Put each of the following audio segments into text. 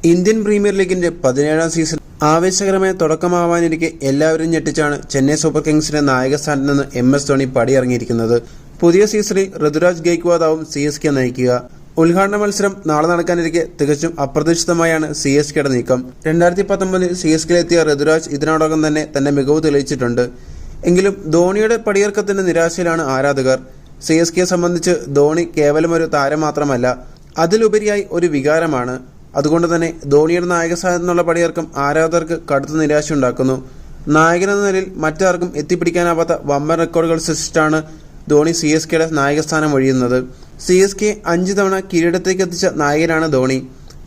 Indian premier ലീഗിന്റെ 17ാം season ആവേശകരമായ തുടക്കമാവാനിരിക്കെ എല്ലാവരും ഞെട്ടിച്ചാണ് ചെന്നൈ സൂപ്പർ കിങ്സിന്റെ നായകസ്ഥാനത്ത് നിന്ന് MS ധോണി പടിയിറങ്ങിയിരിക്കുന്നത്. പുതിയ സീസണിൽ ഋതുരാജ് ഗെയ്ക്വാദാവും CSK നയിക്കുക. ഉദ്ഘാടന മത്സരം നാളെ നടക്കാനിരിക്കെ തികച്ചും അപ്രതീക്ഷിതമായാണ് CSKയുടെ നീക്കം. 2019 CSKയിലെത്തിയ ഋതുരാജ് ഇതിനോടകം തന്നെ തന്റെ മികവ് തെളിയിച്ചിട്ടുണ്ട്. എങ്കിലും ധോണിയുടെ പടിയിറക്കത്തിന്റെ നിരാശയിലാണ് ആരാധകർ. CSKയെ സംബന്ധിച്ച് ധോണി കേവലം ഒരു താരം മാത്രമല്ല, അതിലുപരിയായി ഒരു വികാരമാണ്. അതുകൊണ്ട് തന്നെ ധോണിയുടെ നായകസ്ഥാനത്ത് നിന്നുള്ള പടിയിറക്കം ആരാധകർക്ക് കടുത്ത നിരാശയുണ്ടാക്കുന്നു. നായകനെന്ന നിലയിൽ മറ്റാർക്കും എത്തിപ്പിടിക്കാനാവാത്ത വമ്പൻ റെക്കോർഡുകൾ സൃഷ്ടിച്ചാണ് ധോണി CSKയുടെ നായകസ്ഥാനം ഒഴിയുന്നത്. CSKയെ 5 തവണ കിരീടത്തേക്ക് എത്തിച്ച നായകനാണ് ധോണി.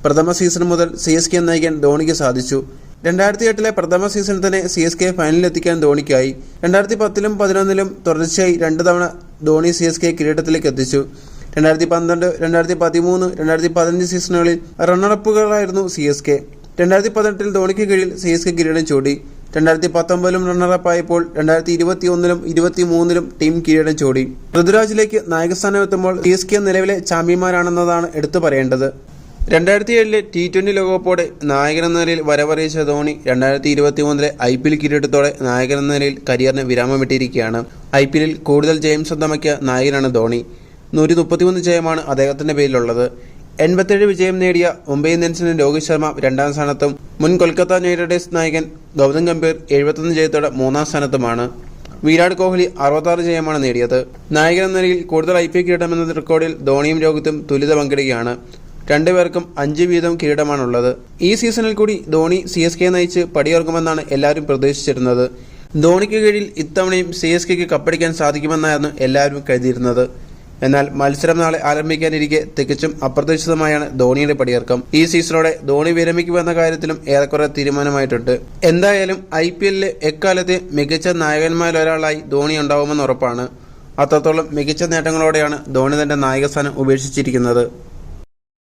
പ്രഥമ സീസൺ മുതൽ CSKയെ നയിക്കാൻ ധോണിക്ക് സാധിച്ചു. 2008 പ്രഥമ സീസണിൽ തന്നെ CSKയെ ഫൈനലിൽ എത്തിക്കാൻ ധോണിക്കായി. 2010 11 തുടർച്ചയായി 2 തവണ ധോണി CSKയെ കിരീടത്തിലേക്ക് എത്തിച്ചു. 2012, 2013, 2015 സീസണുകളിൽ റണ്ണറപ്പുകളായിരുന്നു CSK. 2018 ധോണിക്ക് കീഴിൽ CSK കിരീടം ചൂടി. 2019 റണ്ണറപ്പായപ്പോൾ 2021 23 ടീം കിരീടം ചൂടി. ഋതുരാജിലേക്ക് നായകസ്ഥാനം എത്തുമ്പോൾ CSK നിലവിലെ ചാമ്പ്യന്മാരാണെന്നതാണ് എടുത്തു പറയേണ്ടത്. 2007 T20 ലോകകപ്പോടെ നായകനെന്ന നിലയിൽ വരവറിയിച്ച ധോണി 2023 IPL കിരീടത്തോടെ നായകനെന്ന നിലയിൽ കരിയറിന് വിരാമമിട്ടിരിക്കുകയാണ്. IPL കൂടുതൽ ജയം സ്വന്തമാക്കിയ നായകനാണ് ധോണി. 133 ജയമാണ് അദ്ദേഹത്തിന്റെ പേരിലുള്ളത്. 87 വിജയം നേടിയ മുംബൈ ഇന്ത്യൻസിന്റെ രോഹിത് ശർമ്മ 2ാം സ്ഥാനത്തും മുൻ കൊൽക്കത്ത നൈറ്റ് റൈഡേഴ്സ് നായകൻ ഗൗതം ഗംഭീർ 71 ജയത്തോടെ 3ാം സ്ഥാനത്തുമാണ്. വിരാട് കോഹ്ലി 66 ജയമാണ് നേടിയത്. നായകൻ എന്ന നിലയിൽ കൂടുതൽ IPL കിരീടമെന്ന റെക്കോർഡിൽ ധോണിയും രോഹിത്തും തുല്യത പങ്കിടുകയാണ്. രണ്ടുപേർക്കും 5 വീതം കിരീടമാണുള്ളത്. ഈ സീസണിൽ കൂടി ധോണി CSKയെ നയിച്ച് പടിയിറക്കുമെന്നാണ് എല്ലാവരും പ്രതീക്ഷിച്ചിരുന്നത്. ധോണിക്ക് കീഴിൽ ഇത്തവണയും CSKയ്ക്ക് കപ്പടിക്കാൻ സാധിക്കുമെന്നായിരുന്നു എല്ലാവരും കരുതിയിരുന്നത്. എന്നാൽ മത്സരം നാളെ ആരംഭിക്കാനിരിക്കെ തികച്ചും അപ്രതീക്ഷിതമായാണ് ധോണിയുടെ പടിയിറക്കം. ഈ സീസണോടെ ധോണി വിരമിക്കുമെന്ന കാര്യത്തിലും ഏറെക്കുറെ തീരുമാനമായിട്ടുണ്ട്. എന്തായാലും IPLലെ എക്കാലത്തെ മികച്ച നായകന്മാരിലൊരാളായി ധോണി ഉണ്ടാവുമെന്ന് ഉറപ്പാണ്. അത്രത്തോളം മികച്ച നേട്ടങ്ങളോടെയാണ് ധോണി തന്റെ നായകസ്ഥാനം ഉപേക്ഷിച്ചിരിക്കുന്നത്.